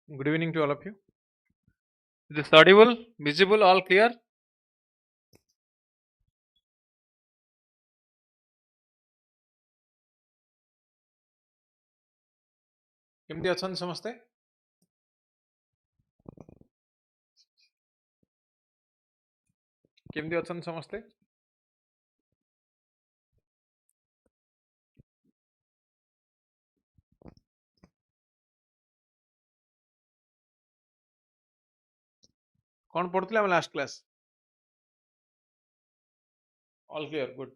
Good evening to all of you. Is this audible, visible, all clear? केमती अछन समस्ते? केमती अछन समस्ते? कौन पढ़ुतले हम last class? All clear, good.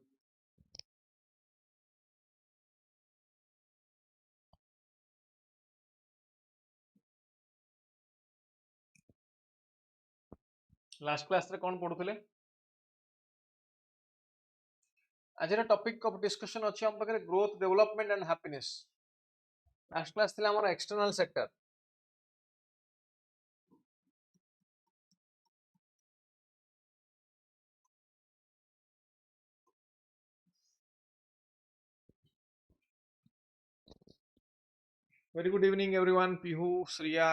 Last class रे कौन पढ़ुतले? आज रे टॉपिक ऑफ डिस्कशन अछि हम पाखरे growth, development and happiness. Last class थिला हमर external sector. Very good evening everyone. Pihu, Shriya,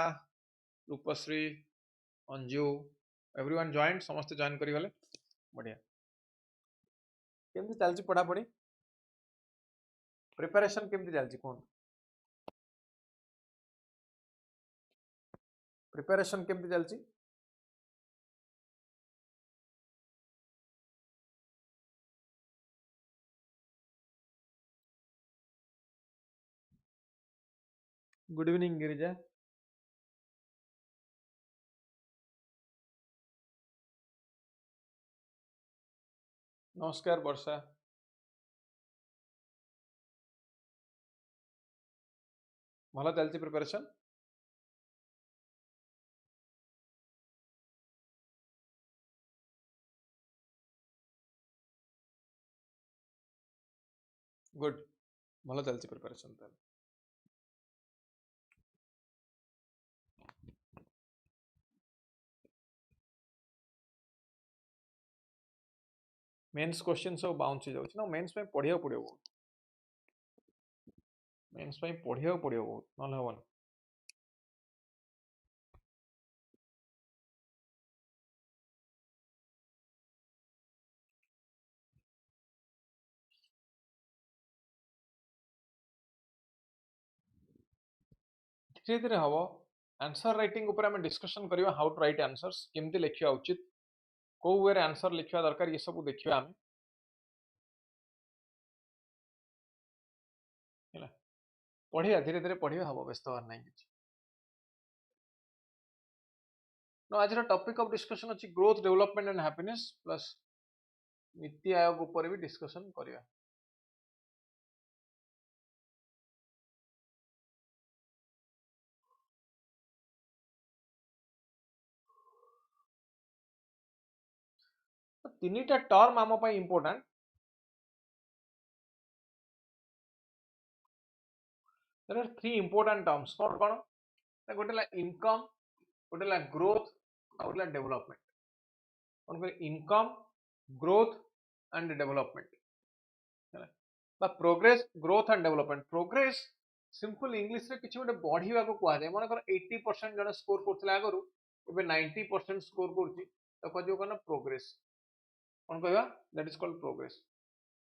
Rupasri, Anju, everyone joined. समस्त जॉइन करी गले. बढ़िया. केमती चलची पढ़ा पढ़ी? प्रिपरेशन केमती चलची कोन? प्रिपरेशन केमती चलची? Good evening Girija. नमस्कार वर्षा. भला चलची प्रिपरेशन? गुड. भला चलची प्रिपरेशन ताले. मेंस क्वेश्चन सब बाउंस जाउछ ना. मेंस में पढ़िया पड़ियो बहुत. मेंस में पढ़िया पड़ियो बहुत नले होवन. धीरे धीरे हबो. आंसर राइटिंग ऊपर हम डिस्कशन करिवा. हाउ टू राइट आंसर्स, केमती लिखिया उचित, को वे रे आंसर लिखिया दरकार, ये सब देखिवा हम. हैला पढ़िया धीरे धीरे पढ़िया हबो, व्यस्त हर नहीं किछ. नो आज रो टॉपिक ऑफ डिस्कशन अछि growth, development and happiness plus NITI Aayog ऊपर भी डिस्कशन करिवा. तो तीनटा टर्म आम पई important. There are three important terms. कौन कौन? गोटे ला इनकम, गोटे ला ग्रोथ, और गोटे ला डेवलपमेंट. कौन कह? Income, growth and development. बा progress, growth and development. Progress simple English रे किछि गोटे बढ़िबा को कुआ जाय. मन कर 80% जने स्कोर करथला आगरु, एबे 90% स्कोर करछि, तो कहजो कना प्रोग्रेस. कौन कहबा? That is called progress.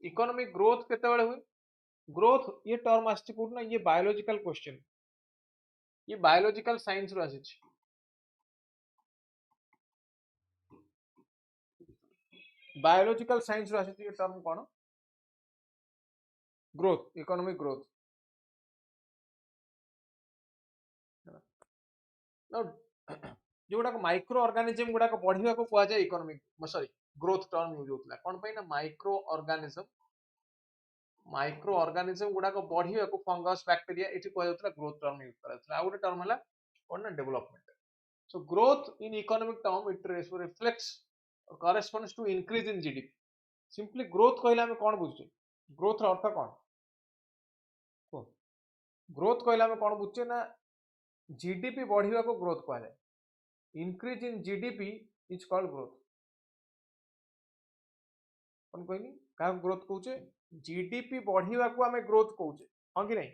Economic growth केते बेले हुए? ग्रोथ ये टर्म आछि कोन ना, ये बायोलॉजिकल क्वेश्चन, ये बायोलॉजिकल साइंस रो आछि. बायोलॉजिकल साइंस रो आछि ये टर्म कोन? Growth, economic growth. जोटा माइक्रो ऑर्गेनिज्म गुडा बढ़िया को कह जाए economic, sorry growth term use होता. कौन पे ना माइक्रो ऑर्गेनिज्म, माइक्रो ऑर्गेनिज्म गुडा बढ़िया को फंगस बैक्टीरिया एठी कह जाउतला ग्रोथ टर्म यूज कराउतला. आ गोटे टर्म हला कोन ना development. So growth in economic term it reflects or corresponds to increase in GDP. Simply growth कहला हम कोन बुझे? ग्रोथ रो अर्थ कोन? ग्रोथ कहला हम कोन बुझे ना, जीडीपी बढ़िया को ग्रोथ कह जाए. Increase in GDP is called growth. कौन कहनी क्या ग्रोथ कहूचे? जीडीपी बढ़िया को आमे ग्रोथ कहूचे, हां कि नहीं?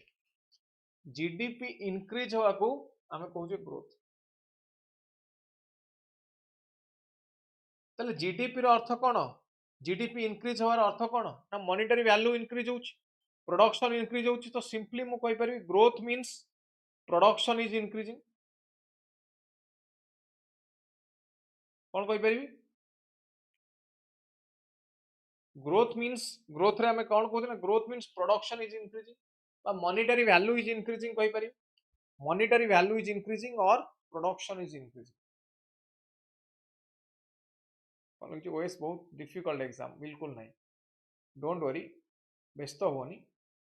जीडीपी इंक्रीज होवा को आम कहूँ ग्रोथ। ताले जीडीपी रो अर्थ कौन? जीडीपी इंक्रीज होवार अर्थ कौन ना मॉनिटरी वैल्यू इंक्रीज होउछि, प्रोडक्शन इंक्रीज होउछि। तो सिंपली मु कहि परबी growth means production is increasing. कौन कहि परबी? ग्रोथ मींस ग्रोथ रे हमें कौन कहते ना growth means production is increasing बा मॉनिटरी वैल्यू इज इंक्रीजिंग कहि परबी। मॉनिटरी वैल्यू इज इंक्रीजिंग और प्रोडक्शन इज इंक्रीजिंग। कौन होछि ओएस बहुत डिफिकल्ट एग्जाम बिल्कुल नहीं। डोंट वरी, व्यस्त होनी,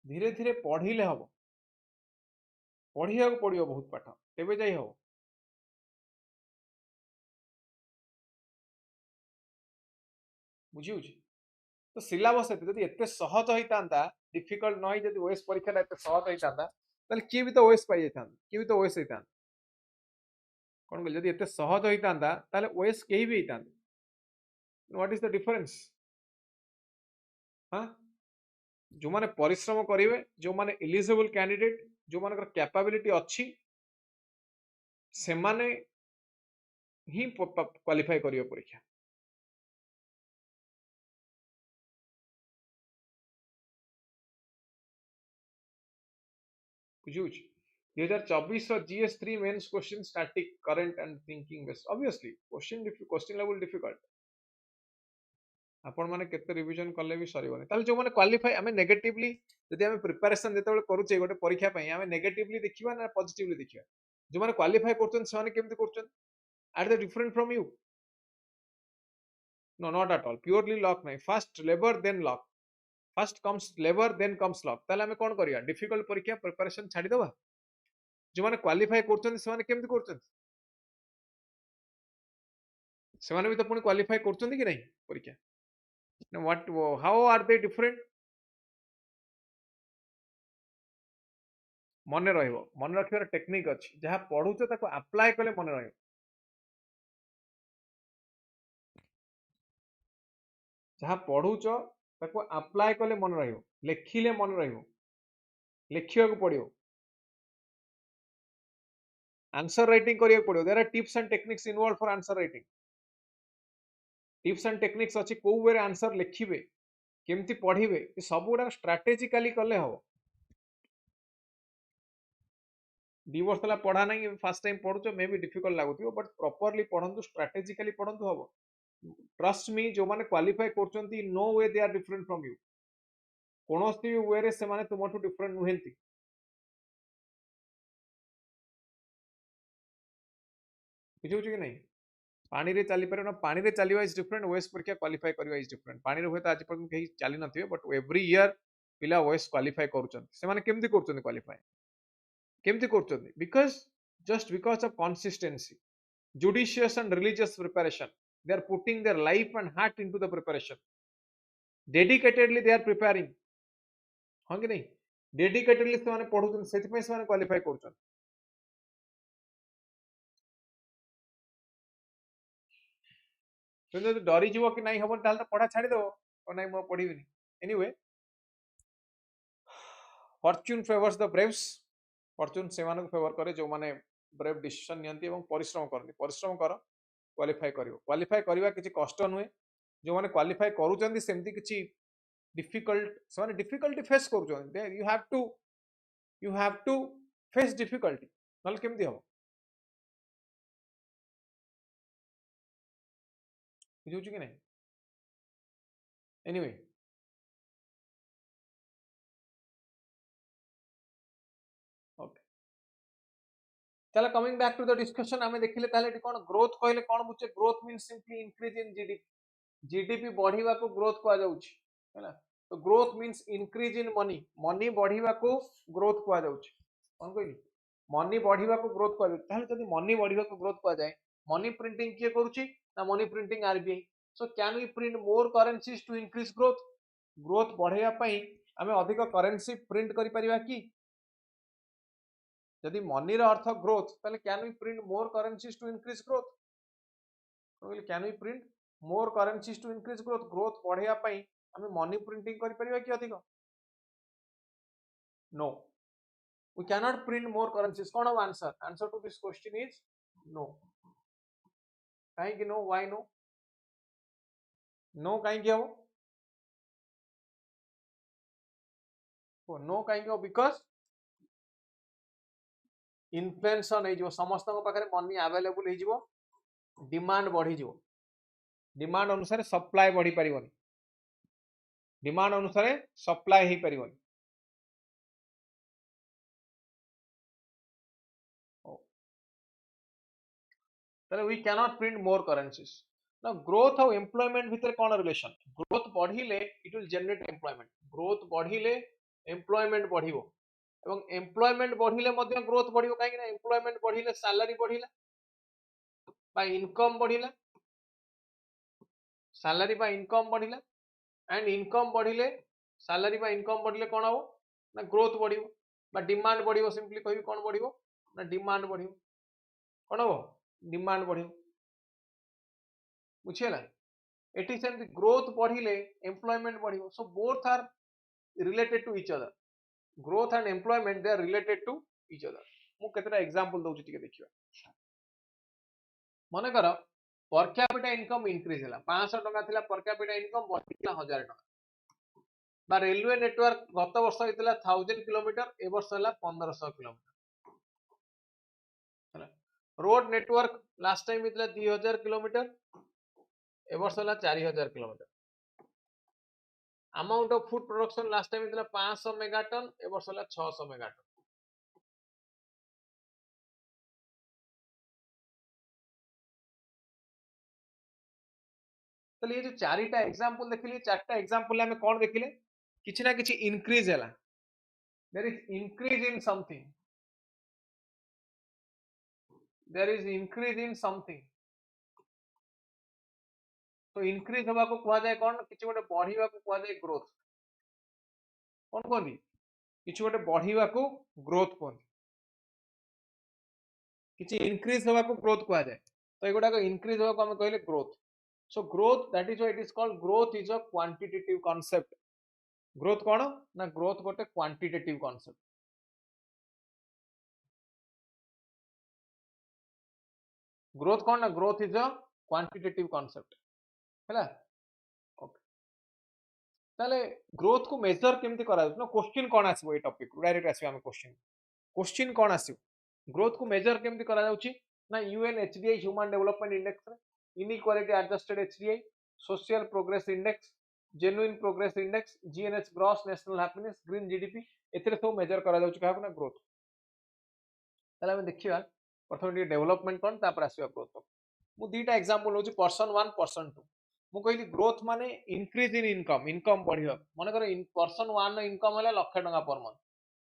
धीरे धीरे पढ़िले हम, पढ़िया पड़ो बहुत पाठ तेबे जाई हम। बुझी तो सिलेबस जब एत सहज होता डिफिकल्ट न जब ओएस परीक्षा एत सहज होता किए भी तो ओएस पाई जाता, किए भी तो ओएस होता। कौन कहले जब एत सहज होता ओएस कहीं भी होता। What is the difference? हाँ, जो माने परिश्रम करेंगे, जो माने एलिजिबल कैंडिडेट, जो मान कैपेबिलिटी अच्छी से माने ही क्वालिफाई करियो परीक्षा। बुझुछ 2024 GS 3 mains question static current and thinking based obviously question level difficult. आपण माने केते रिवीजन कले भी सरीबनी। ताले जो माने क्वालिफाई हमें नेगेटिवली जदि हमें प्रिपरेशन जेतेबेले करूचे गोटे परीक्षा पई हमें नेगेटिवली देखिबा ना पॉजिटिवली देखिबा। जो माने क्वालिफाई करछन से माने केमति करछन? Are they different from you? No not at all. Purely luck नहीं, first labour then luck. First comes labour then comes luck. ताले हमें कोन करिया? डिफिकल्ट परीक्षा प्रिपरेशन छाडी देबा। जो माने क्वालिफाई करछन से माने केमति करछन? से माने भी तो पुनी क्वालिफाई करछन कि नहीं परीक्षा? What how are they different? मन मन रखार टेक्निक अच्छी, जहाँ पढ़ुच अप्लाई कले मन रही। जहाँ पढ़ुच अप्लाई कले मन लिखिले मन लिखा पड़ो, आंसर राइटिंग करिया पड़ो। There are tips and techniques involve for answer writing. Tips and techniques अच्छी को वे आंसर लिखिबे, केमती पढ़िबे, सब गुडा स्ट्रेटेजिकली कले हम। 2 वर्ष है पढ़ा नहीं, फर्स्ट टाइम पढ़ुच मे भी डिफिकल्ट लगुव, बट प्रॉपर्ली पढ़ंतु, स्ट्रेटेजिकली पढ़ंतु हम। ट्रस्ट मी, जो माने क्वालिफाई करछंती no way they are different from you. कोनोसी वे रे से माने तुमठु डिफरेंट नुहेंती। बुझुछ कि नहीं? पानी रे चली पारे ना, पानी रे चलिवा इज डिफरेंट, ओएस परीक्षा क्वालिफाई करवा इज डिफरेंट। पानी रे होता आज पर्यंत कहीं चली नथिबे, बट एवरी ईयर पिला ओएस क्वालिफाई करूछन। से माने केमती करूछन क्वालिफाई? केमती करूछन? Because just because of consistency, judicious and religious preparation, they are putting their life and heart into the preparation, dedicatedly they are preparing। हाँ कि नहीं? डेडिकेटेडली से माने पढुछन, सेति पे से माने क्वालिफाई करूछन। तो जब डरी जीवो कि नहीं हबन ताल तो पढ़ा छाड़ी दो और नहीं मो पढ़िबिनी। Anyway, fortune favours the braves. Fortune से माने फेवर करे जो माने ब्रेव डिसीजन नियंती एवं परिश्रम करनी। परिश्रम कर, क्वालिफाई करियो। क्वालिफाई करबा किछि कष्ट नुहे। जो माने क्वालिफाई करूचंदी सेमती किछि डिफिकल्ट से माने डिफिकल्टी फेस करूचंदी। You have to face difficulty, नल केमती हो? बुझुछ कि नहीं? एनीवे, ओके, चलो coming back to the discussion, आमे देखिले ताले कोन ग्रोथ कहले कोन बुझे? Growth means simply increase in GDP. GDP बढ़ीवा को ग्रोथ कहा जाउछि, हैला। तो growth means increase in money. Money बढ़ीवा को ग्रोथ कहा जाउछि। कोन कहली? मनी बढ़ीवा को ग्रोथ कहा जाउछि। ताले जदि मनी बढ़ीवा को ग्रोथ कहा जाय, मनी प्रिंटिंग किए करूछि ना money printing RBI. So can we print more currencies to increase growth? Growth बढ़ाइया पई आमे अधिक करेंसी प्रिंट करि परिबा कि? यदि मनी रो अर्थ ग्रोथ, ताले can we print more currencies to increase growth? Can we print more currencies to increase growth? Growth बढ़ाइया पई आमे मनी प्रिंटिंग करि परिबा कि अधिक? No. we cannot print more currencies. कौन हो answer? Answer to this question is no. कहीं no? Why no? No कहीं क्या हो? No कहीं क्या हो? Because inflation है जो समस्त को पाकर money available है जो demand बढ़ी जो demand अनुसार supply बढ़ी परिवनी demand अनुसार supply he परिवनी then we cannot print more currencies. Now growth of employment भितर कौन relation? Growth बढ़िले it will generate employment. Growth बढ़िले employment बढ़िवो एवं employment बढ़िले मध्य growth बढ़िवो काहे कि employment बढ़िले salary बढ़िला बा income बढ़िला salary बा income बढ़िला and income बढ़िले salary बा income बढ़िले कौन हो ना growth बढ़िवो बा demand बढ़िवो simply कहि कौन बढ़िवो ना demand बढ़िवो कौन हो demand बढ़िवो बुझियला it is and the growth बढ़िले employment बढ़िवो so both are related to each other growth and employment they are related to each other मु केतरा एग्जांपल दउची टिके देखियो माने कर per capita income increase हला 500 टका थिला per capita income बढ़िला 1000 टका बा रेलवे नेटवर्क गत वर्ष हितला 1000 किलोमीटर ए वर्ष हला 1500 किलोमीटर हला रोड नेटवर्क लास्ट टाइम हितला 2000 किलोमीटर ए वर्ष हला 4000 kilometre amount of food production last time इतना 500 मेगाटन ए वर्ष हला 600 मेगाटन तो ये जो चारिटा एग्जांपल देखिले चारटा एग्जांपल हमें कोन देखिले किछि ना किछि इंक्रीज हला there is increase in something there is increase in something तो इंक्रीज हवा को कुआ जाय कोन किछि गोटे बढ़िवा को कुआ जाय ग्रोथ कोन कोनी किछि गोटे बढ़िवा को ग्रोथ कोन किछि इंक्रीज हवा को ग्रोथ कुआ जाय तो एगुडा को इंक्रीज हवा को हम कहले growth so growth that is why it is called growth is a quantitative concept growth कोन ना growth गोटे quantitative concept growth कोन ना growth is a quantitative concept हैला ओके ताले ग्रोथ को मेजर केमति करा ना क्वेश्चन कोन आसीबो ए टॉपिक डायरेक्ट आसीबो हम क्वेश्चन कोन आसीबो ग्रोथ को मेजर केमति करा जाउची ना यूएनएचडीआई ह्यूमन डेवलपमेंट इंडेक्स रे inequality adjusted HDI social progress index genuine progress index GNH gross national happiness green GDP एथिरे तो मेजर करा जाउची काहा ना ग्रोथ ताले हम देखिबा प्रथम डेवलपमेंट कोन तापर आसीबा ग्रोथ मु दीटा एग्जांपल होची पर्सन 1 पर्सन 2 मु कहली ग्रोथ माने इंक्रीज इन इनकम बढ़िया माने कर पर्सन 1 नो इनकम हला लाख टका पर मंथ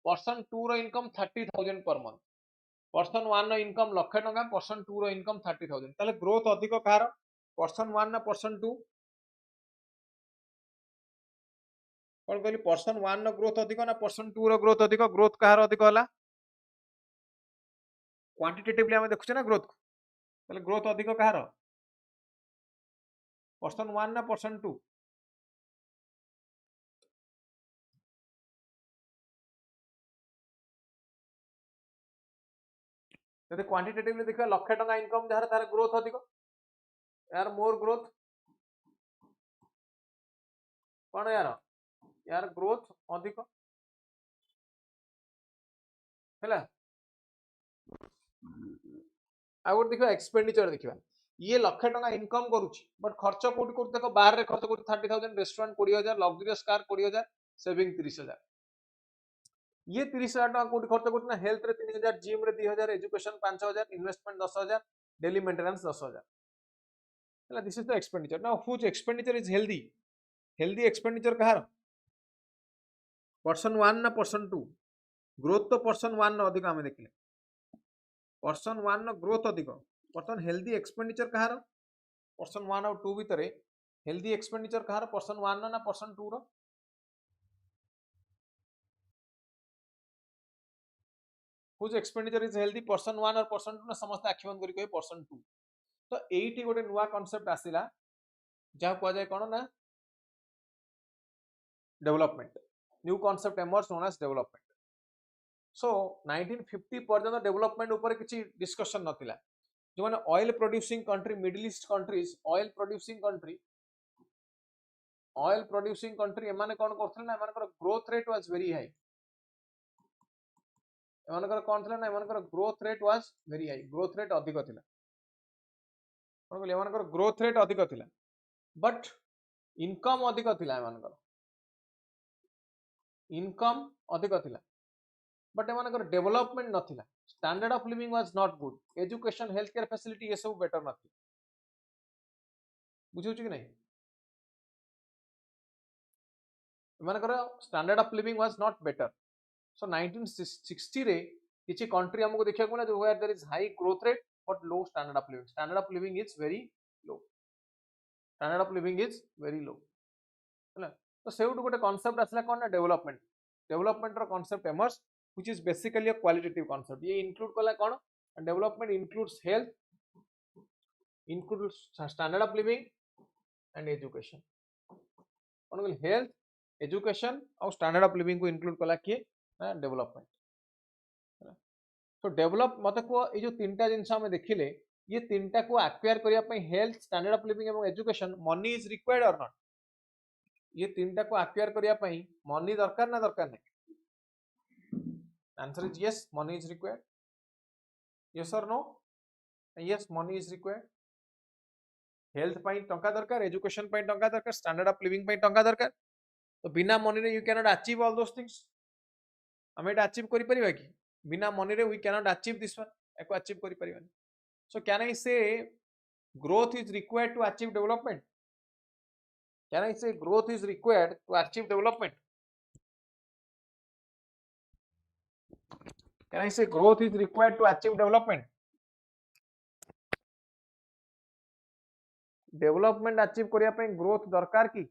पर्सन 2 रो इनकम 30000 पर मंथ पर्सन 1 नो इनकम लाख टका पर्सन 2 रो इनकम 30000 ताले ग्रोथ अधिक कार पर्सन 1 ना पर्सन 2 कोन कहली पर्सन 1 नो ग्रोथ अधिक ना पर्सन 2 रो ग्रोथ कार अधिक हला क्वांटिटेटिवली हम देखुछे ना ग्रोथ ताले ग्रोथ अधिक कार पर्सन 1 ना पर्सन 2 यदि क्वांटिटेटिवली देखा लाख टका इनकम जहार तार ग्रोथ अधिक यार मोर ग्रोथ कौन यार ग्रोथ अधिक हैला आ गोटे देखा एक्सपेंडिचर देखा ये लाख टका इनकम करूची बट खर्च कोठी कोठी देखो बाहर रे खर्च कोठी 30000 रेस्टोरेंट 20000 लग्जरियस कार 20000 सेविंग 30000 ये 30000 टका कोठी खर्च कोठी ना हेल्थ रे 3000 जिम रे 2000 एजुकेशन 5000 इन्वेस्टमेंट 10000 डेली मेंटेनेंस 10000 हैला this is the expenditure now which expenditure is healthy expenditure Kahar person 1 ना पर्सन 2 ग्रोथ तो पर्सन 1 ना अधिक हम देखले पर्सन 1 नो ग्रोथ अधिक पर्सन हेल्दी एक्सपेंडिचर कहार पर्सन 1 और 2 भीतर हेल्दी एक्सपेंडिचर कहार पर्सन 1 ना पर्सन 2 रो whose expenditure is healthy person 1 और पर्सन 2 ना समस्त आखि बंद करी कहे पर्सन 2 तो एठी गोटे नुवा कांसेप्ट आसिला जहा को जाय कोन ना development new concept emerge known as development so 1950 पर्यंत डेवलपमेंट ऊपर किसी डिस्कशन नथिला जो माने oil producing country middle east countries oil producing country एमाने कोन करथले ना एमानकर growth rate was very high एमानकर कोन थला ना एमानकर growth rate was very high growth rate अधिक थिला कोन कहले एमानकर ग्रोथ रेट अधिक थिला बट इनकम अधिक थिला एमानकर इनकम अधिक थिला बट एमानकर डेवलपमेंट नथिला standard of living was not good education health care facility ये सब बेटर नथि बुझौ कि नहीं एमानकर standard of living was not better so 1960 रे किछि कंट्री हमको देखिया को ना जो where there is high growth rate but low standard of living is very low standard of living is very low है तो सेउट गोटे कांसेप्ट आसला कोन ना डेवलपमेंट रो concept emerge which is basically a qualitative concept ये इंक्लूड कला कोन development includes health includes standard of living and education कोन कहल हेल्थ एजुकेशन और स्टैंडर्ड ऑफ लिविंग को इंक्लूड कला किए ना डेवलपमेंट तो डेवलप मत को ये जो तीनटा जिनस हम देखिले ये तीनटा को एक्वायर करिया पई हेल्थ स्टैंडर्ड ऑफ लिविंग एवं एजुकेशन मनी इज रिक्वायर्ड और नॉट ये तीनटा को एक्वायर करिया पई मनी दरकार ना दरकार नहीं answer is yes money is required yes और no yes money is required health पई टंका दरकार एजुकेशन पई टंका दरकार स्टैंडर्ड ऑफ लिविंग पई टंका दरकार तो बिना मनी रे you can not achieve all those things हमें एटा अचीव करि परिबा कि बिना मनी रे we can not achieve this one एको अचीव करि परिबानी सो कैन आई से growth is required to achieve development can I say growth is required to achieve development can I say growth is required to achieve development development achieve करिया पई growth दरकार की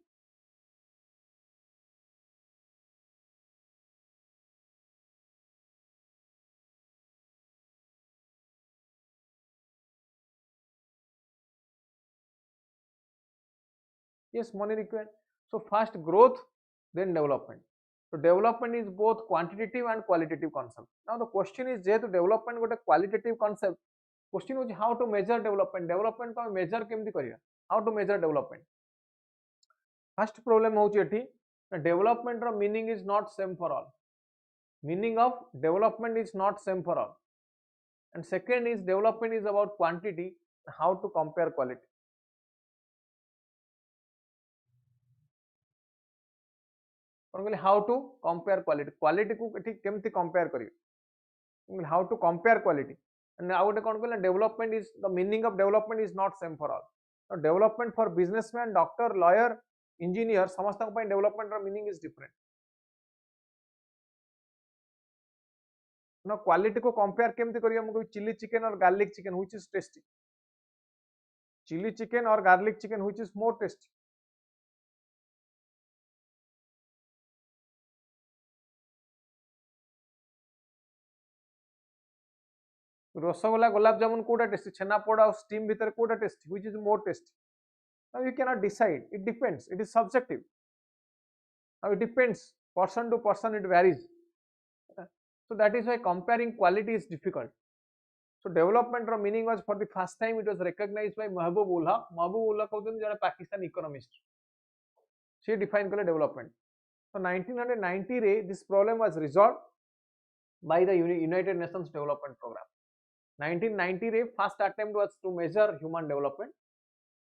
yes money required so first growth then development so development is both quantitative and qualitative concept now the question is jehetu development got a qualitative concept question is how to measure development को measure केमती करिया how to measure development first problem होची एठी development row meaning is not same for all meaning of development is not same for all and second is development is about quantity how to compare quality how to compare quality को केमती compare करिए how to compare quality and now development is the meaning of development is not same for all now, development for businessman doctor lawyer engineer समस्त development meaning is different now quality को compare केमती करिए हमको chili chicken और garlic chicken which is tasty chili chicken or garlic chicken which is more tasty rasgulla gulab jamun कोटा tasty chhenapoda और स्टीम भीतर कोटा tasty which is more tasty now you cannot decide it depends it is subjective now it depends person to person it varies so that is why comparing quality is difficult so development ro meaning was for the first time it was recognized by Wallah कहउछन जने Pakistan economist से define करले development so 1990 रे this problem was resolved by the United Nations Development Program 1990 रे first attempt was to measure human development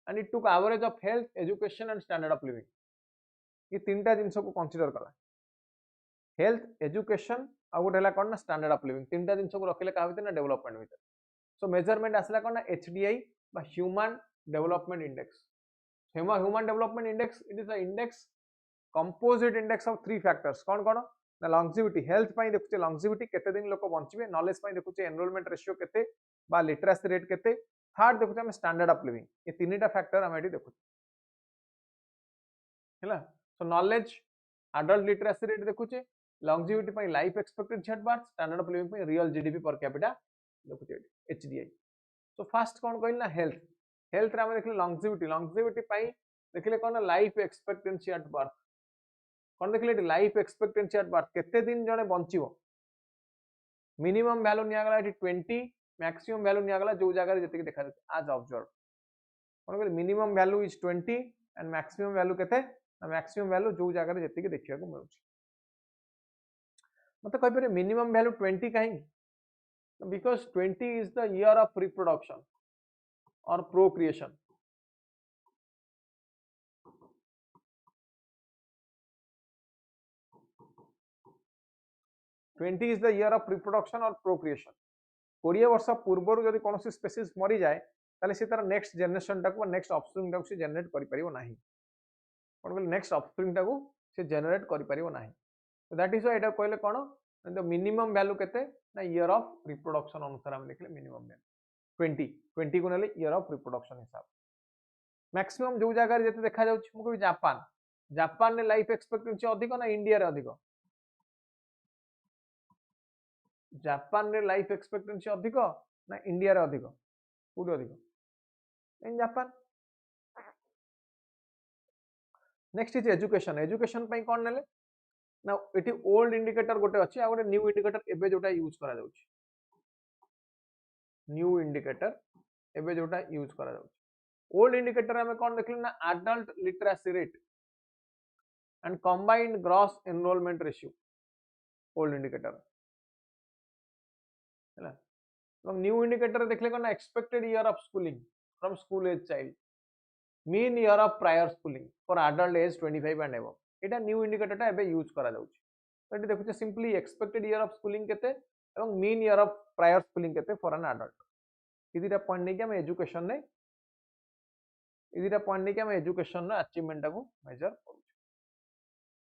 and it took average of health education and standard of living ये तीनटा जिंस को consider कला health education आ गोटे हला कोन ना standard of living तीनटा जिंस को रखले का भीतर ना डेवलपमेंट भीतर सो मेजरमेंट आसला कोन ना एचडीआई बा human development index human development index it is a index composite index of three factors कोन कोन ना लॉन्जिविटी हेल्थ पई देखुचे लॉन्जिविटी केते दिन लोक बंचिबे नॉलेज पई देखुचे एनरोलमेंट रेशियो केते बा लिटरेसी रेट केते थर्ड देखुचे हम स्टैंडर्ड ऑफ लिविंग ये तीनटा फैक्टर हम एटी देखुचे हैला सो नॉलेज एडल्ट लिटरेसी रेट देखुचे लॉन्जिविटी पई life expectancy at birth standard of living पई रियल जीडीपी पर कैपिटा देखुचे एचडीआई सो फर्स्ट कोन कहल ना हेल्थ रे हम देखले लॉन्जिविटी पई देखले कोन लाइफ एक्सपेक्टेंसी एट बर्थ कोन देखले लाइफ एक्सपेक्टेंसी एट बर्थ केते दिन जने बंचिबो मिनिमम वैल्यू नियागला एटी 20 मैक्सिमम वैल्यू नियागला जो जगह जति देखा जाय आज ऑब्जर्व कोन कहले minimum value is 20 and maximum value केते मैक्सिमम वैल्यू जो जगह जति देखिया को मिलुछ मते कहि परे मिनिमम वैल्यू 20 काहे because 20 is the year of reproduction और procreation 20 is the year of reproduction और प्रोक्रिएशन 20 वर्ष पूर्व जदि कौन स्पेसीज मरी जाए ताले से तार नेक्स्ट जनरेशन टाको नेक्स्ट ऑफस्प्रिंग टाको से जनरेट करि परिबो नाही कोन कहले नेक्स्ट ऑफस्प्रिंग टाको से जनरेट करि परिबो नाही तो दैट इज व्हाई एटा कहले कोन द मिनिमम वैल्यू केते ना ईयर ऑफ रिप्रोडक्शन अनुसार हम लिखले मिनिमम वैल्यू 20 को नेले ईयर ऑफ रिप्रोडक्शन हिसाब मैक्सिमम जो जगह जते देखा जाउछ मु कहबी जापान जापान ने लाइफ एक्सपेक्टेंसी अधिक ना इंडिया रे अधिक जापान रे लाइफ एक्सपेक्टेंसी अधिक ना इंडिया रे अधिक कोडी अधिक in Japan next is education education पई कोन नेले ना एटी ओल्ड इंडिकेटर गोटे अछि आ गोटे न्यू इंडिकेटर एबे जोटा यूज करा जाउछि न्यू इंडिकेटर एबे जोटा यूज करा जाउछि ओल्ड इंडिकेटर हमें कोन देखली ना adult literacy rate and combined gross enrolment ratio old indicator है न्यू इंडिकेटर देखले कोन expected year of schooling from school age child mean year of prior schooling for adult age 25 and above एटा new indicator एबे use करा जाउछि तो एटी देखुचे simply expected year of schooling केते एवं mean year of prior schooling केते फॉर एन एडल्ट इदिटा पॉइंट नै कि हम एजुकेशन नै इदिटा पॉइंट नै कि हम एजुकेशन नो अचीवमेंट को मेजर करू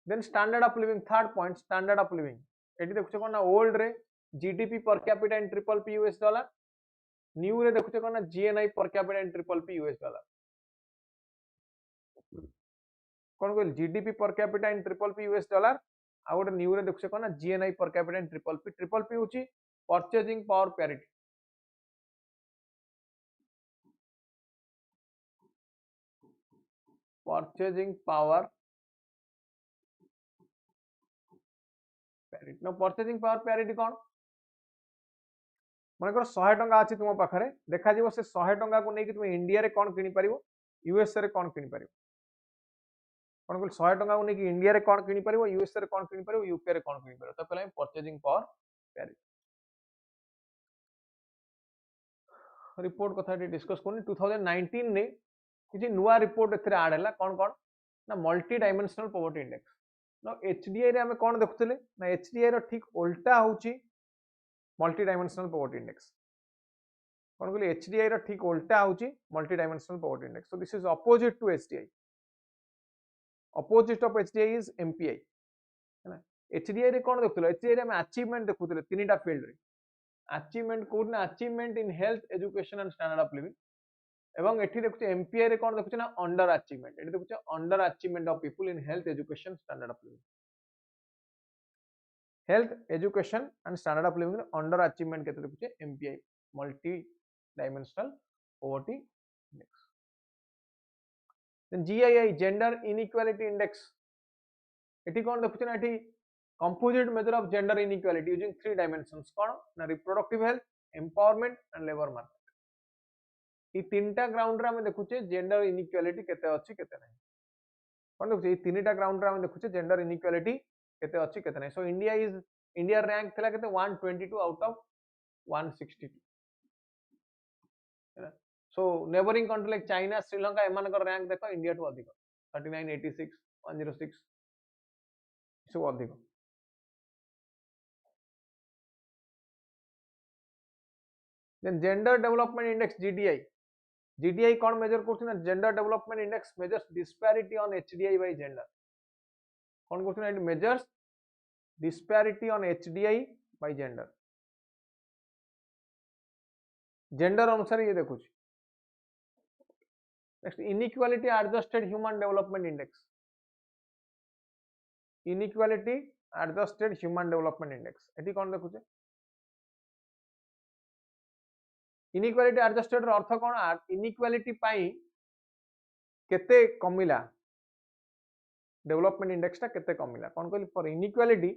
then standard of living third point standard of living एटी देखुचे कोन ना ओल्ड रे GDP per capita in triple P US dollar new रे देखुचे कोन ना GNI per capita in triple P US dollar कोन कहल GDP per capita in triple P US dollar आ गोटे न्यू रे देखुचे कोन ना GNI per capita in triple P होची purchasing power parity purchasing power parity नो परचेजिंग पावर पैरिटी कोन मनकर 100 टंका अछि तुम पाखरे देखा जीवो से 100 टंका को नेकी तुम इंडिया रे कोन किनि परिबो यूएस रे कोन किनि परिबो कोन कहल 100 टंका को नेकी इंडिया रे कोन किनि परिबो यूएस रे कोन किनि परिबो यूके रे कोन किनि परिबो तो पहले परचेजिंग पावर पैरिटी रिपोर्ट कथा डिस्कस करनी 2019 ने किसी नुआ रिपोर्ट एथरे ऐड हैला कोन कोन ना मल्टी डायमेंशनल पॉवर्टी इंडेक्स नो एचडीआई रे हमें कोन देखुतले ना एचडीआई रो ठीक उल्टा होची मल्टी डायमेंशनल पॉवर्टी इंडेक्स कोन कहली एचडीआई रो ठीक उल्टा होची multi dimensional poverty index so this is opposite to HDI opposite of HDI is MPI है ना एचडीआई रे कोन देखुतले एचडीआई रे हम अचीवमेंट देखुतले तीनटा फील्ड रे अचीवमेंट कोड ना achievement in health education and standard of living एवं एठी देखुचे एमपीआई रे कोन देखुचे ना अंडर अचीवमेंट एठी देखुचे under achievement of people in health education standard of living health education and standard of living under achievement केते देखुचे MPI multi dimensional poverty index then GII gender inequality index एठी कोन देखुचे ना एठी composite measure of gender inequality using 3 dimensions कोन ना reproductive health empowerment and labour market ई तीनटा ग्राउंड रे हम देखुचे जेंडर इनइक्वालिटी केते अछि केते नै कोन देखुचे ई तीनटा ग्राउंड रे हम देखुचे जेंडर इनइक्वालिटी केते अछि केते नै सो इंडिया रैंक थिला केते 122 आउट ऑफ 162 है ना so neighbouring country like China Sri Lanka एमान कर रैंक देखो इंडिया टू अधिक 39 86 106 सो अधिक then gender development index GDI कौन मेजर करछिना gender development index measures disparity on HDI by gender कौन करछिना it measures disparity on HDI by gender gender अनुसार ये देखुछ next inequality adjusted human development index inequality adjusted human development index एटी कौन देखुचे इनइक्वालिटी एडजस्टेड रो अर्थ कोन इनइक्वालिटी पाई केते कमिला डेवलपमेंट इंडेक्स ता केते कमिला कोन कहली फॉर इनइक्वालिटी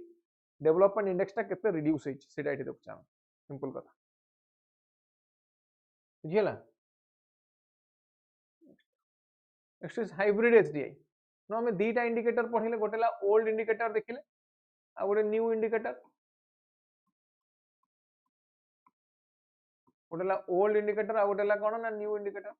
डेवलपमेंट इंडेक्स टा केते रिड्यूस होइछ सेटा एठी देखुछ हम सिंपल कथा बुझियला नेक्स्ट इज हाइब्रिड एचडीआई नो हमें दीटा इंडिकेटर पढिले गोटेला ओल्ड इंडिकेटर देखिले आ गोटे न्यू इंडिकेटर गोटेला ओल्ड इंडिकेटर आ गोटेला कोन ना न्यू इंडिकेटर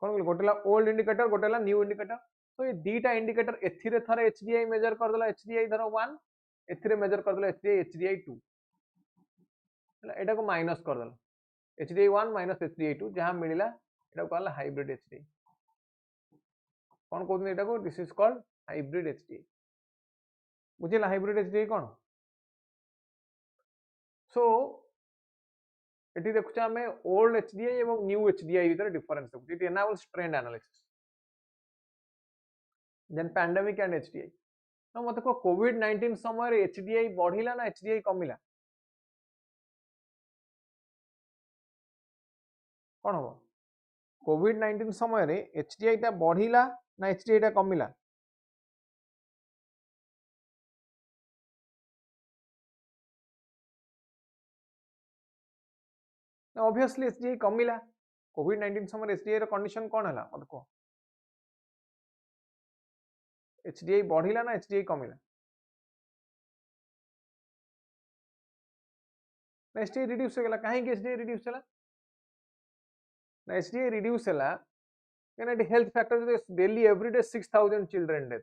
कौन बोल गोटेला ओल्ड इंडिकेटर गोटेला न्यू इंडिकेटर तो ये दीटा इंडिकेटर एथिरे थरे एचडीआई मेजर कर देला एचडीआई धरो 1 एथिरे मेजर कर देला एचडीआई 2 हला एटा को माइनस कर देला एचडीआई 1 माइनस एचडीआई 2 जहां मिलिला एटा को कहला हाइब्रिड एचडीआई कौन कहउन एटा को this is called hybrid HDI बुझिला हाइब्रिड एचडीआई कौन सो एटी देखुछ हमें ओल्ड एचडीआई एवं न्यू एचडीआई भीतर डिफरेंस देखुछ it enables trend analysis then pandemic and HDI ना मत को कोविड 19 समय रे एचडीआई बढ़िला ना एचडीआई कमिला कौन हो कोविड 19 समय रे एचडीआई ता बढ़िला ना एचडीआई ता कमिला ना ऑब्वियसली एचडीआई कमिला कोविड 19 समय एचडीआई रो कंडीशन कौन हला मत को एचडीआई बढ़िला ना एचडीआई कमिला ना एचडीआई रिड्यूस हो गेला काहे कि एचडीआई रिड्यूस हला ना एचडीआई रिड्यूस हला can it health factor is daily everyday 6000 children death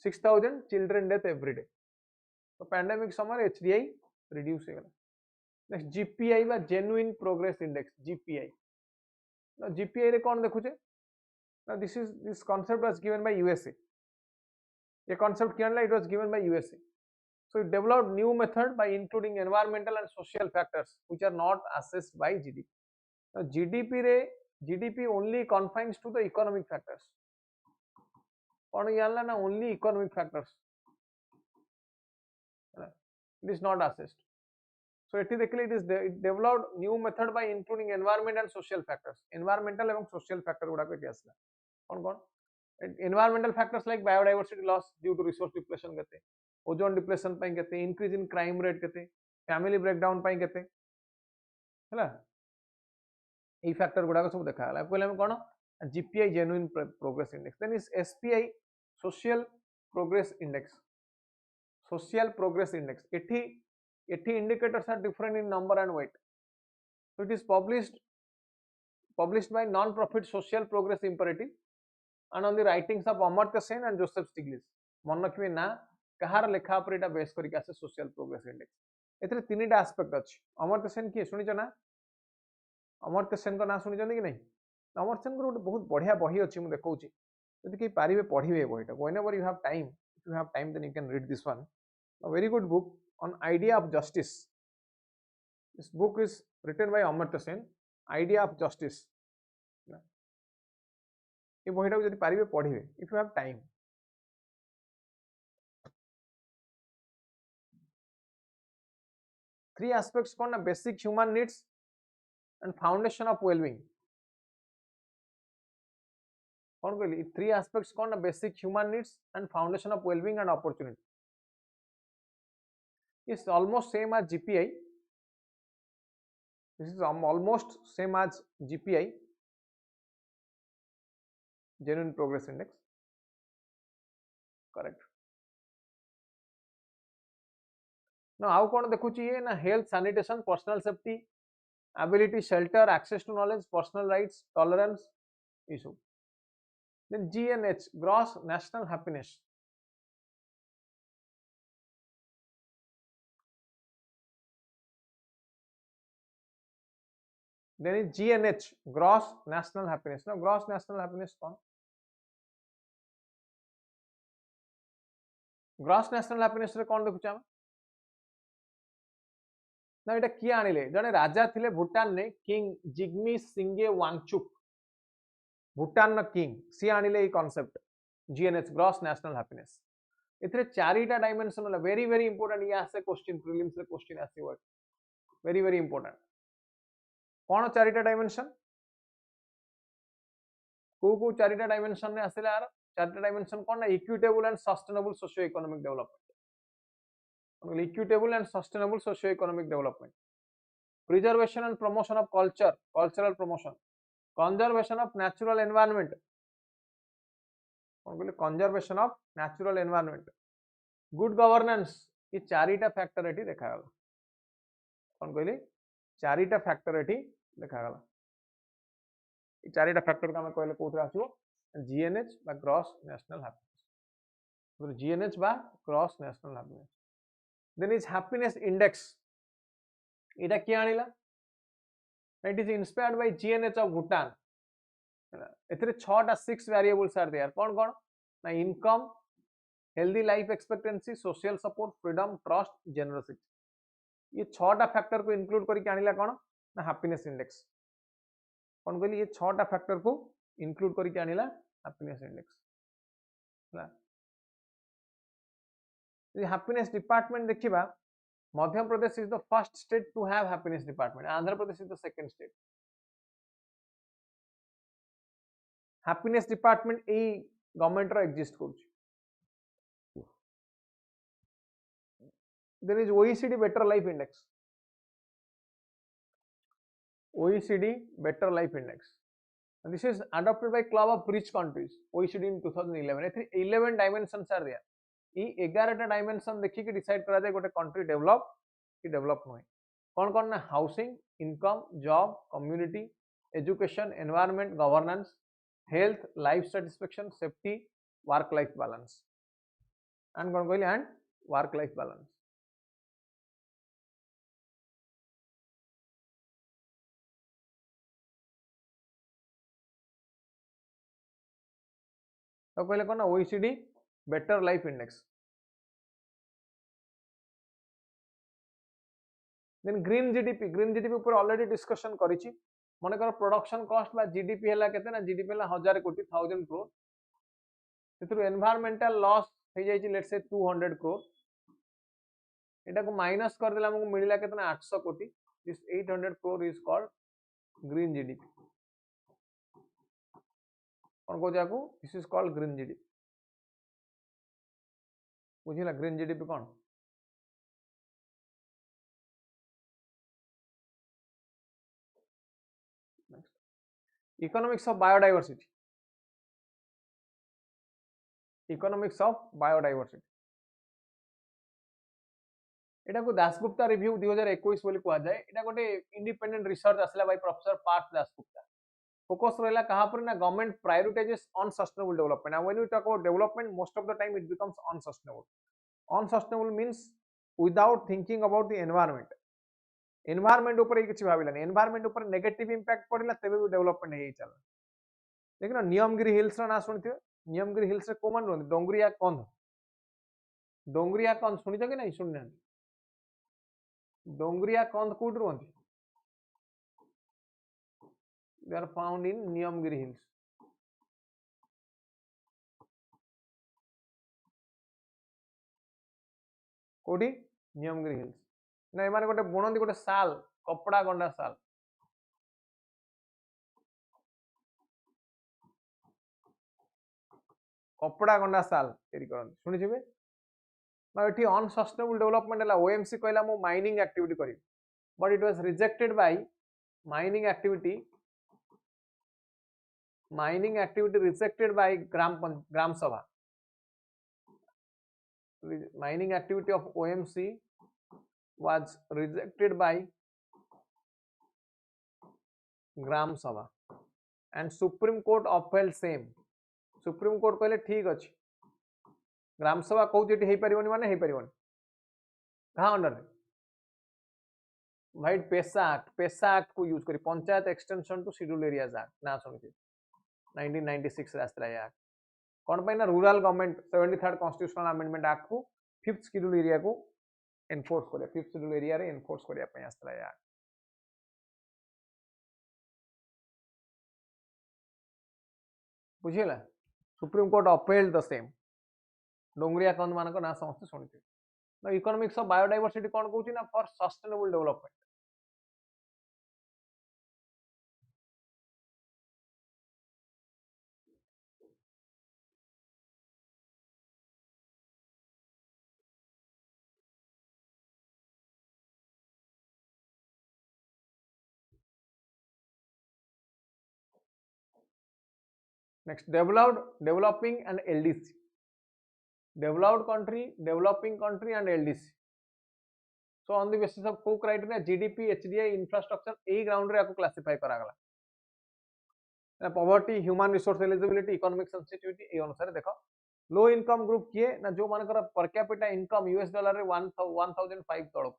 6000 children death everyday तो पैंडेमिक समय एचडीआई रिड्यूस हो गेला नेक्स्ट जीपीआई बा जेन्युइन प्रोग्रेस इंडेक्स जीपीआई ना जीपीआई रे कौन देखुचे ना this concept was given by USA ये कांसेप्ट किया it was given by USA so it developed new method by including environmental and social factors which are not assessed by gdp now gdp only confines to the economic factors कौन जानला ना only economic factors it is not assessed so एठी देखले it is developed new method by including environment and social factors environmental एवं social factor गुडा को एठी आसला कौन कौन environmental factors like biodiversity loss due to resource depletion केते ozone depletion पाई केते इंक्रीज इन क्राइम रेट केते फैमिली ब्रेकडाउन पाई केते हला ए फैक्टर गुडा को सब देखा हला पहले हम कोन GPI genuine progress index then is SPI social progress index एठी indicators are different in number and weight so it is published by non profit social progress imperative and on the writings of Amartya Sen and Joseph Stiglitz मन रखिबे ना कहार लेखा पर एटा base करिक आसे social progress index एथरे तीनटा aspect अछि अमर्त्य सेन की सुनिछ ना अमर्त्य सेन को ना सुनिछ कि नहीं अमर्त्य सेन को बहुत बढ़िया बही अछि मु देखौछि यदि कि पारिबे पढिबे बहीटा whenever you have time if you have time then you can read this one a very good book on idea of justice this book is written by Amartya Sen idea of justice ये बहीटा यदि पारिबे पढिबे if you have time three aspects कौन ना basic human needs and foundation of well-being कौन कहली three aspects कौन ना basic human needs and foundation of well-being and opportunity is almost same as GPI this is almost same as GPI genuine progress index correct ना आउ कौन देखुची ये ना health sanitation personal safety ability shelter access to knowledge personal rights tolerance issue then GNH gross national happiness then is GNH gross national happiness ना gross national happiness कौन gross national happiness रे कौन देखुचा ना एटा किए आनिले जने राजा थिले भूटान ने किंग जिग्मी सिंगे वांगचुक भूटान न किंग सी आनिले ए concept GNH gross national happiness इतरे चारिटा डायमेंशन वाला वेरी वेरी इंपोर्टेंट या से क्वेश्चन प्रीलिम्स रे क्वेश्चन आसी वर्ड वेरी वेरी इंपोर्टेंट कौन चारिटा डायमेंशन को चारिटा डायमेंशन ने आसिला यार चारिटा डायमेंशन कौन ना equitable and sustainable socio economic development equitable and sustainable socio economic development preservation and promotion of culture cultural promotion conservation of natural environment conservation of natural environment good governance ये चारिटा factor eighty देखा गला कौन कहली चारिटा factor eighty देखा गला ये चारिटा फैक्टर का मैं कहले कोथरे आसीबो जीएनएच बा ग्रॉस नेशनल हैप्पीनेस जीएनएच बा gross national happiness then is happiness index इटा किया आनिला it is inspired by GNH of Bhutan एथरे 6टा 6 वेरिएबल्स आर देयर कौन कौन ना income healthy life expectancy social support freedom trust generosity ये 6टा फैक्टर को इंक्लूड करके आनिला कौन ना हैप्पीनेस इंडेक्स कौन कहली ये 6टा फैक्टर को इंक्लूड करके आनिला हैप्पीनेस इंडेक्स ना ये हैप्पीनेस डिपार्टमेंट देखिबा Madhya Pradesh is the first state to have happiness department Andhra Pradesh is the second state happiness department ए गवर्नमेंट रो एग्जिस्ट करूची there is OECD better life index OECD better life index and this is adopted by club of rich countries OECD in 2011 एथि 11 dimensions are there ई 11टा dimension देखि कि decide करा जाय गोटे कंट्री डेवलप कि डेवलप नय कोन कोन ना housing income job community education environment governance health life satisfaction safety work life balance and कोन कहली एंड वर्क लाइफ बैलेंस तो कहले कोन ना OECD better life index then green GDP ऊपर ऑलरेडी डिस्कशन करिछि मन कर प्रोडक्शन कॉस्ट बा जीडीपी हला केते ना जीडीपी हला 1000 कोटी 1000 करोड़ सेतु एनवायरमेंटल लॉस हो जाई छि लेट्स से 200 करोड़ एटा को माइनस कर देला हमको मिलिला केते ना 800 कोटी this 800 crore is called green GDP कौन को जाको this is called green GDP बुझिला ग्रीन जीडीपी कौन economics of biodiversity economics of biodiversity एटा को दासगुप्ता रिव्यू 2021 बोली कहा जाए एटा गोटे इंडिपेंडेंट रिसर्च आसला by professor Partha Dasgupta focus रहला कहा पर ना government prioritizes unsustainable development and when we talk about development most of the time it becomes unsustainable means without thinking about the environment environment ऊपर किछि भाबिलानी एनवायरनमेंट ऊपर नेगेटिव इंपैक्ट पड़िला तबे भी डेवलपमेंट हे चला देखिन नियमगिरी हिल्स रा ना सुनथियो नियमगिरी हिल्स रे कोमन रहन डोंगरिया कंद सुनिछ कि नहीं सुनने डोंगरिया कंद कोड रहन they are found in Niyamgiri hills कोडी नियमगिरी हिल्स ना माने गोटे बुणंदी गोटे साल कपड़ा गंडा साल कपड़ा गंडा साल तैयारी करन सुनि छिबे ना एठी अनसस्टेनेबल डेवलपमेंट हला ओएमसी कहला मो माइनिंग एक्टिविटी करी but it was rejected by mining activity rejected by gram sabha mining activity of OMC was rejected by gram sabha and supreme court upheld same supreme court कहले ठीक अछि ग्राम सभा कहउति हे परिबोनी माने हे परिबोनी कहा अंडर वाइट पेसा एक्ट को यूज करी panchayat extension to schedule areas act ना सुनिथि 1996 रास्ता एक्ट कौन पाई ना rural government 73rd constitutional amendment act को 5th शेड्यूल एरिया को एनफोर्स करे 5th शेड्यूल एरिया रे एनफोर्स करिया पई आस्ता एक्ट बुझिला supreme court upheld the same Dongria Kondh मानक ना समस्त सुनिथि ना इकोनॉमिक्स ऑफ बायोडायवर्सिटी कौन कहउची ना for sustainable development Next, developed, developing and LDC. Developed country, developing country and LDC. So on the basis of two criteria GDP, HDI, infrastructure, A ground रे आपको classify करा गला. Poverty, human resource eligibility, economic sensitivity ए अनुसार देखो. Low income group किए ना जो मानकर पर कैपिटा इनकम यूएस डॉलर रे 1005 तळक.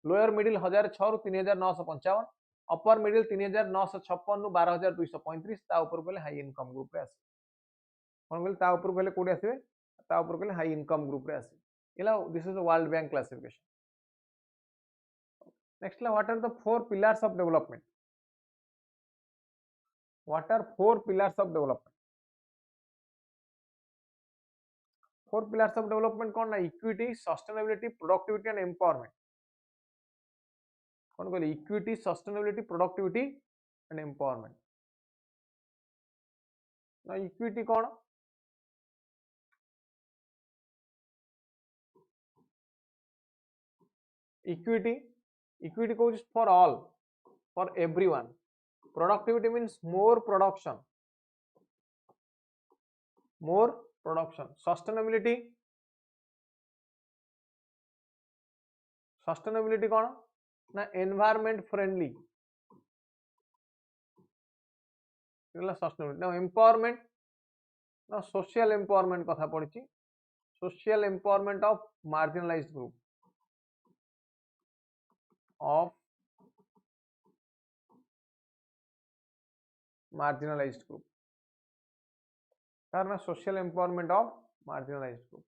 लोअर मिडिल 1006 रु 3955, अपर मिडिल 3956 रु 12235 ता ऊपर गले हाई इनकम ग्रुप रे आसी. कोन गले ता ऊपर गले कोडी आसीबे ता ऊपर गले हाई इनकम ग्रुप रे आसी. इला this is the world bank classification. Next, what are the four pillars of development? What are four pillars of development? Four pillars of development कौन ना equity, sustainability, productivity and empowerment. कौन कहले equity, sustainability, productivity and empowerment. ना equity कौन? Equity goes for all, for everyone. Productivity means more production. Sustainability कौन ना environment friendly. Sustainability. Now empowerment ना social empowerment कथा पढ़ी. Social empowerment of marginalized group. Of marginalized group. कारण social empowerment of marginalized group.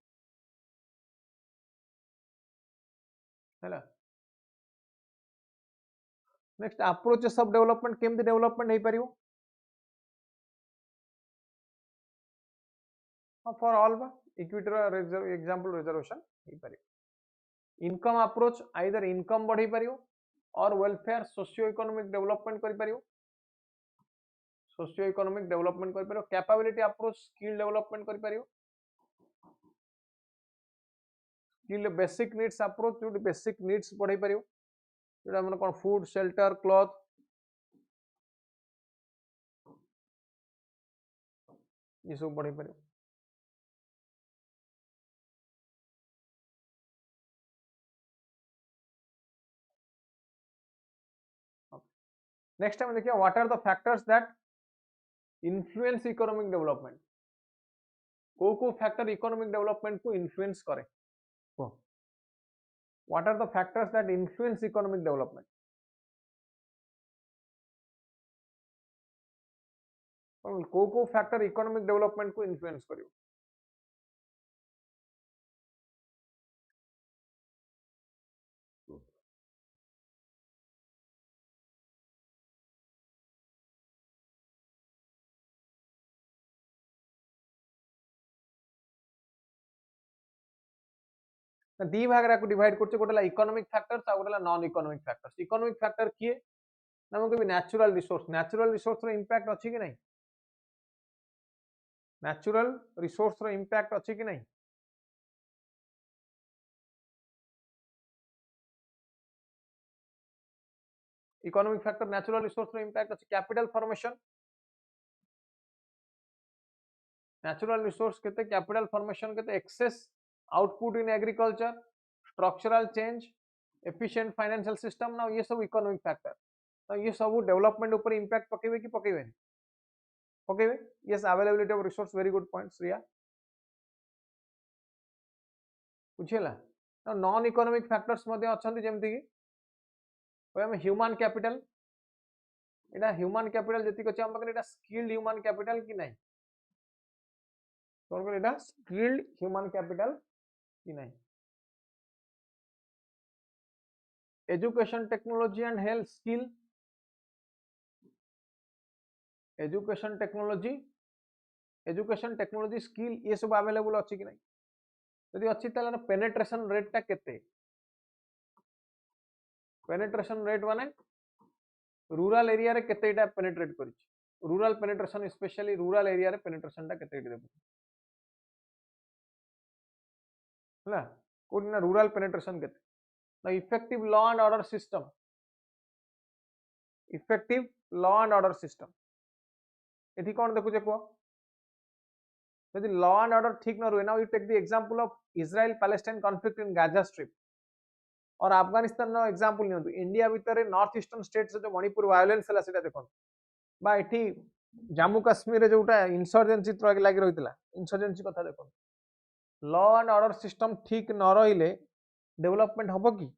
है next approaches of development केमती development हो पारियो for all बा equity example reservation हो पारियो. income approach either income बढ़ी पारियो और welfare socio economic development करि पारियो. Socio economic development करि पारियो. कैपेबिलिटी अप्रोच स्किल डेवलपमेंट करि पारियो. स्किल बेसिक नीड्स अप्रोच जो बेसिक नीड्स बढ़ाई पारियो. जोटा मन कोन फूड शेल्टर क्लॉथ ये सब बढ़ाई पारियो. नेक्स्ट टाइम देखिए what are the factors that influence economic development. को फैक्टर इकोनॉमिक डेवलपमेंट को इन्फ्लुएंस करे. What are the factors that influence economic development. को फैक्टर इकोनॉमिक डेवलपमेंट को इन्फ्लुएंस करियो. दी भाग को डिवाइड करछे. गोटेला इकोनॉमिक फैक्टर्स आ गोटेला non economic factors. Economic factor किए ना हम कहबी नेचुरल रिसोर्स रो इंपैक्ट अछि कि नहीं. नेचुरल रिसोर्स रो इंपैक्ट अछि कि नहीं. इकोनॉमिक फैक्टर नेचुरल रिसोर्स रो इंपैक्ट अछि. कैपिटल फॉर्मेशन नेचुरल रिसोर्स केते कैपिटल फॉर्मेशन केते access output in agriculture structural change efficient financial system ना ये सब इकोनॉमिक फैक्टर. तो ये सब डेवलपमेंट ऊपर इंपैक्ट पकेबे कि पकेबे पकेबे. Yes availability of resource very good point Shriya बुझेला. नॉन इकोनॉमिक फैक्टर्स मध्ये अछंती जेमति कि हम ह्यूमन कैपिटल एटा ह्यूमन कैपिटल जति कछि हम पकने एटा स्किल्ड ह्यूमन कैपिटल कि नहीं. कोन एटा स्किल्ड ह्यूमन कैपिटल कि नहीं. Education technology and health skill. Education technology skill ये सब अवेलेबल अछि कि नहीं. यदि अच्छी ताले पेनिट्रेशन रेट टा केते. पेनिट्रेशन रेट माने रूरल एरिया रे केते इटा पेनिट्रेट करिछि. Rural penetration specially rural area रे पेनिट्रेशन टा केते देबो हला. कोन ना रूरल पेनिट्रेशन केते. ना effective law and order system. Effective law and order system एथि कोन देखु जे को जदि लॉ एंड ऑर्डर ठीक न रहे, now you take the example of Israel Palestine conflict in Gaza strip और अफगानिस्तान नो एग्जांपल नियंतु, इंडिया भितर नॉर्थ ईस्टर्न स्टेट्स जो मणिपुर वायलेंस हला सेटा देखो बा एठी जम्मू काश्मीर जोटा इनसर्जेंसी लगी रही, इनसर्जेंसी कथा देखो, लॉ एंड ऑर्डर सिस्टम ठीक न रहिले डेवलपमेंट हम कि?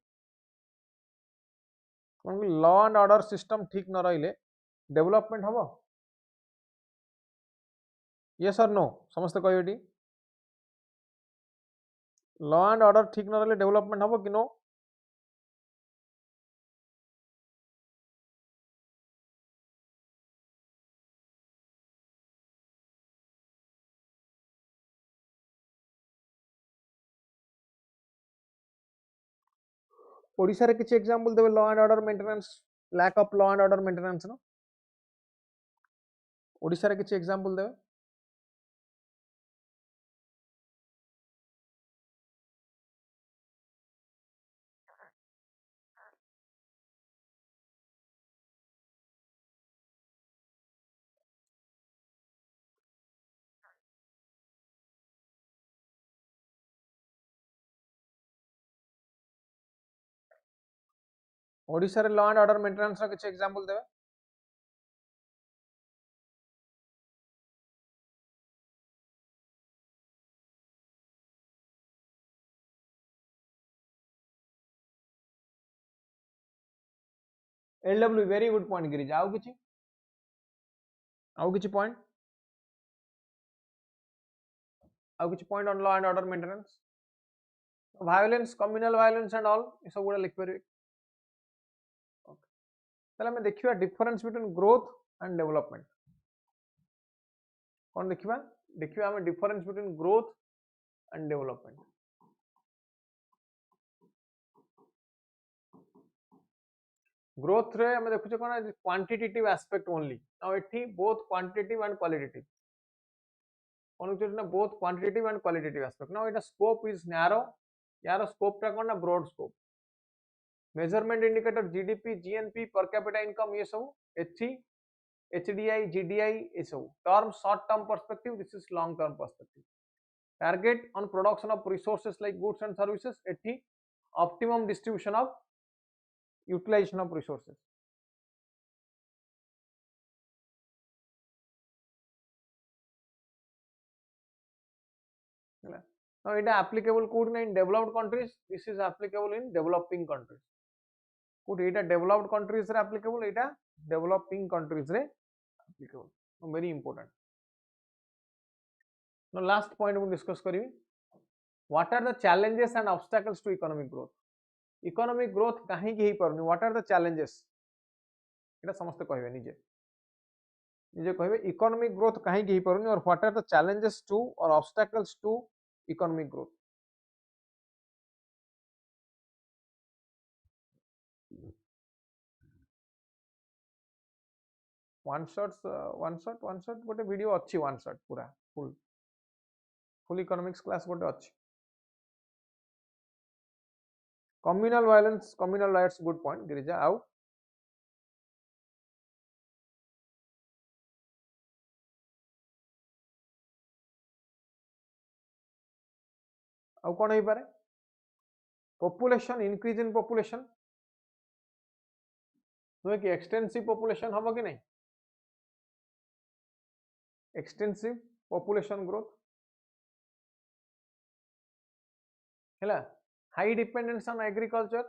लॉ एंड ऑर्डर सिस्टम ठीक न रहिले डेवलपमेंट हम? यस और नो समस्त कहबेटी, लॉ एंड ऑर्डर ठीक न रहिले डेवलपमेंट हम कि नो? ओडिशा रे किछि एग्जांपल देबे law and order maintenance, lack of law and order maintenance नो, ओडिशा रे किछि एग्जांपल देबे? ओडिशा रे लॉ एंड ऑर्डर मेंटेनेंस रो किछि एग्जांपल देबे? एलडब्ल्यू वेरी गुड पॉइंट गिरिज, आउ किछि पॉइंट, आउ किछि point on law and order maintenance, violence, communal violence and all ये सब गुडा लिख परिबे। ताले हमें देखिबा difference between growth and development, कौन देखिबा? देखिबा हमें difference between growth and development. Growth रे हमें देखुचे कोन क्वांटिटेटिव एस्पेक्ट ओनली, नाउ एठी बोथ क्वांटिटेटिव एंड क्वालिटेटिव, कोन ना both quantitative and qualitative aspect, now एटा स्कोप इज नैरो, यार स्कोप टा कोन ना broad scope, measurement indicator GDP, GNP, per capita income ये सब एथी एचडीआई, जीडीआई ये सब term, short term perspective, this is long term perspective, target on production of resources like goods and services, एथी optimum distribution of utilisation of resources, now it is applicable could in developed countries, this is applicable in developing countries, could it developed countries re applicable, it developing countries re applicable, so very important. Now last point we discuss karibi, what are the challenges and obstacles to economic growth, economic growth kahi ki hi paruni, what are the challenges, eta samaste kahibe nije nije kahibe economic growth kahi ki hi paruni or what are the challenges to or obstacles to economic growth. one shot गोटे video अच्छी one shot पूरा full economics class गोटे अच्छी, communal violence, communal riots, good point Girija, आउ कौन हो पारे, population increase in population नुहे कि एक्सटेंसिव पॉपुलेशन हम कि नहीं, एक्सटेंसिव पॉपुलेशन ग्रोथ है, हाई डिपेंडेंस ऑन एग्रीकल्चर,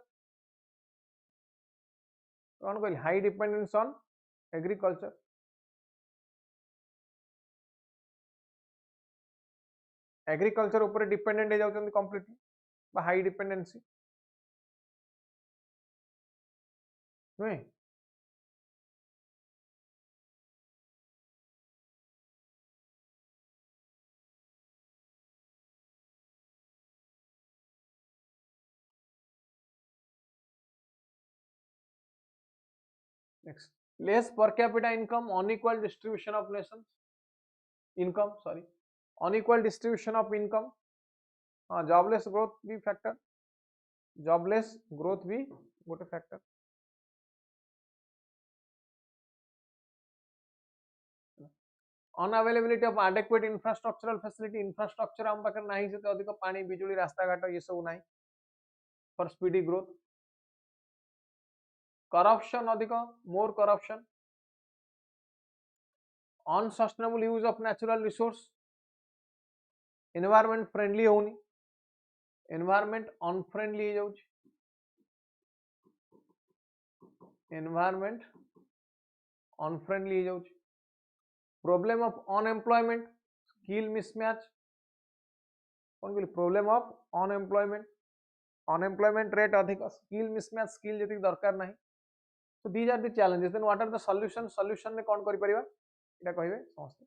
कौन कहली high dependence on agriculture, agriculture ऊपर डिपेंडेंट हो जाउछन कंप्लीटली बा हाई डिपेंडेंसी नुहे, next less per capita income, unequal distribution of nations income, sorry, unequal distribution of income, jobless growth भी factor, jobless growth भी गोटे factor, unavailability of adequate infrastructural facility infrastructure आम पाखे नहीं से अधिक पानी बिजुली रास्ता घाट ये सब नहीं फॉर स्पीडी ग्रोथ करप्शन अधिक more corruption unsustainable use of natural resource environment friendly होनी एनवायरनमेंट अनफ्रेंडली हो जाउछ एनवायरनमेंट अनफ्रेंडली हो जाउछ problem of unemployment skill mismatch कौन कहली problem of unemployment unemployment rate अधिक स्किल मिसमैच स्किल जति दरकार नाही so these are the challenges then what are the solution ने कौन करि परिबा एटा कहिबे समस्त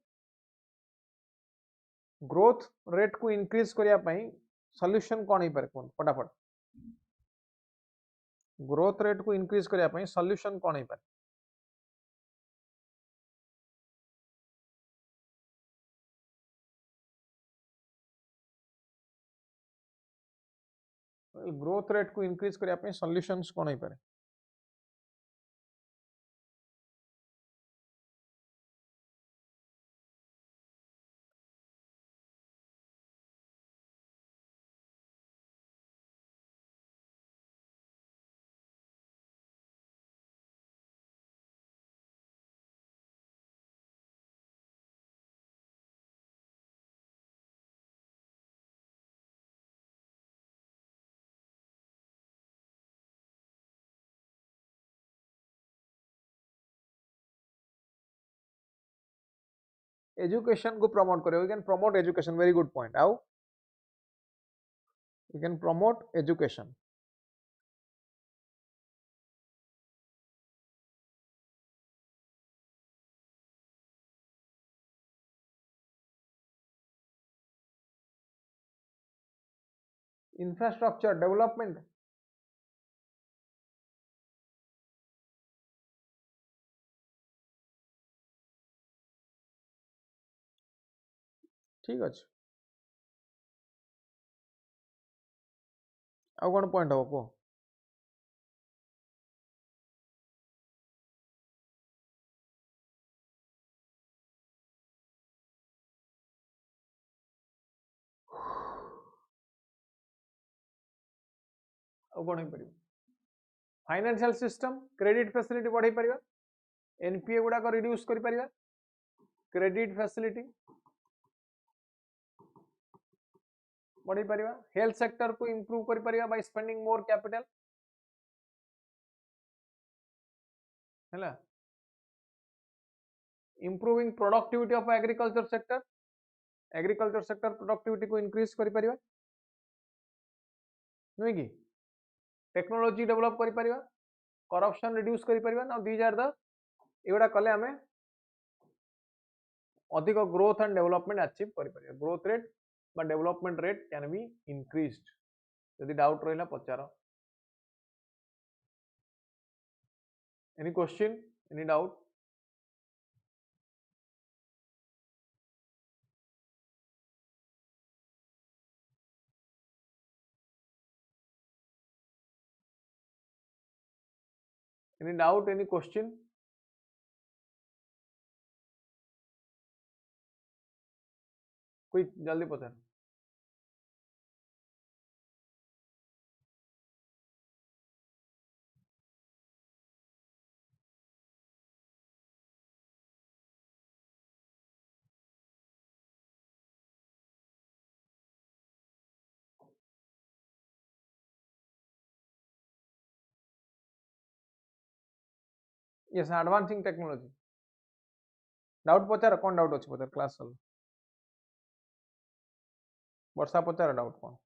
ग्रोथ रेट को इंक्रीज करिया पई सॉल्यूशन कौन ही पारे कौन फटाफट ग्रोथ रेट को इंक्रीज करिया पई सॉल्यूशन कौन ही पारे ग्रोथ रेट को इंक्रीज करिया पई सॉल्यूशंस कौन ही पारे एजुकेशन को प्रमोट करे we can promote education very good point आउ we can promote education infrastructure development ठीक अच्छे आउ कौन पॉइंट हम कह आउ कौन हो पार फाइनेंशियल सिस्टम क्रेडिट फैसिलिटी बढ़ाई पार एनपीए गुड़ाक रिड्यूस कर क्रेडिट फैसिलिटी बढ़ाई पार हेल्थ सेक्टर को इंप्रूव कर बाय स्पेंडिंग मोर कैपिटल है improving productivity of agriculture sector productivity को इंक्रीज कर नुहे कि टेक्नोलॉजी डेवलप कर करप्शन रिड्यूस कर नाउ दीज आर द एगुड़ा कले आम अधिक ग्रोथ एंड डेवलपमेंट अचीव कर ग्रोथ रेट बा development rate can be increased यदि डाउट रहा पचार any question any doubt any doubt any question quick जल्दी पचार यस एडवांसिंग टेक्नोलॉजी डाउट पचार कौन डाउट अच्छे पचार क्लास चल वर्षा पचार डाउट कौन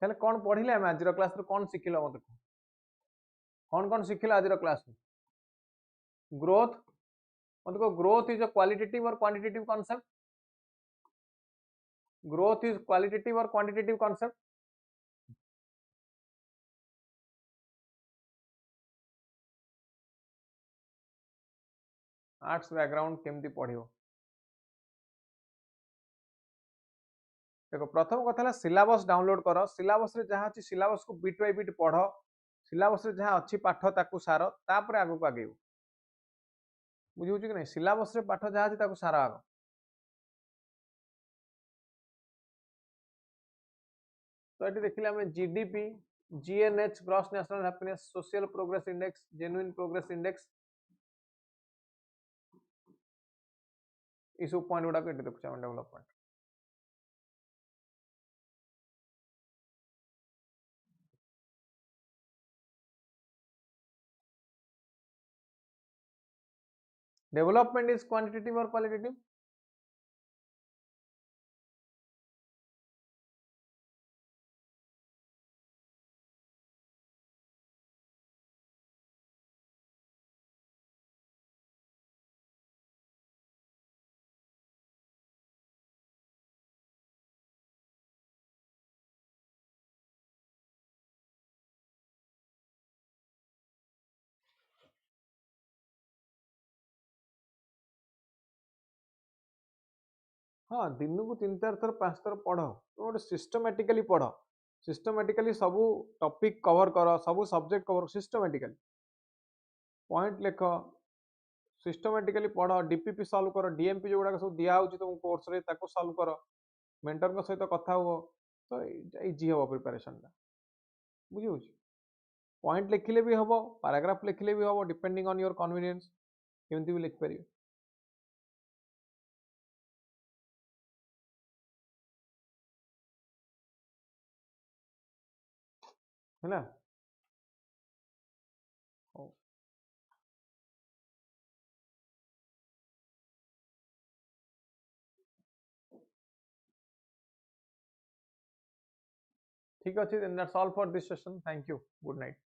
हेले कौन पढ़िले आम आज क्लास कौन शिखिल मत कौन शिखिल आज क्लास ग्रोथ मत को ग्रोथ इज अ क्वालिटेटिव और quantitative concept growth is qualitative और क्वांटिटेटिव कांसेप्ट आर्ट्स बैकग्राउंड केमती पढ़िबो देखो प्रथम कथा सिलेबस डाउनलोड कर सिलेबस रे जहाँ अच्छी सिलेबस को बिट बाय बिट पढ़ सिलेबस रे जहाँ अच्छी पाठ ताकू सार तापर आगू को आगेबो बुझी कि नहीं सिलेबस रे पाठ जहाँ अच्छी ताकू सार आग तो ये देखिले आम GDP GNH gross national happiness social progress index genuine progress index ये सब पॉइंट गुड़ा देखुचे आम डेवलपमेंट डेवलपमेंट इज क्वांटिटेटिव और क्वालिटेटिव हाँ दिन को 3-4 थर 5 थर पढ़ गोटे सिस्टमेटिकली पढ़ सिस्टमेटिकली सब टॉपिक कवर कर सब सब्जेक्ट कवर सिस्टमेटिकली पॉइंट लेख सिस्टमेटिकली पढ़ डीपीपी सॉल्व कर डीएमपी जो गुड़ा सब दिया होची तुम कोर्स रे ताको सॉल्व कर मेंटर सहित कथा हुआ तो इजी हम प्रिपरेशन टा बुझी होची पॉइंट लिखिले भी हम पैराग्राफ लिखिले भी हम डिपेंडिंग ऑन योर कन्वीनियंस केमती भी लिख पारियो है ना ठीक अच्छे then that's all for this session thank you good night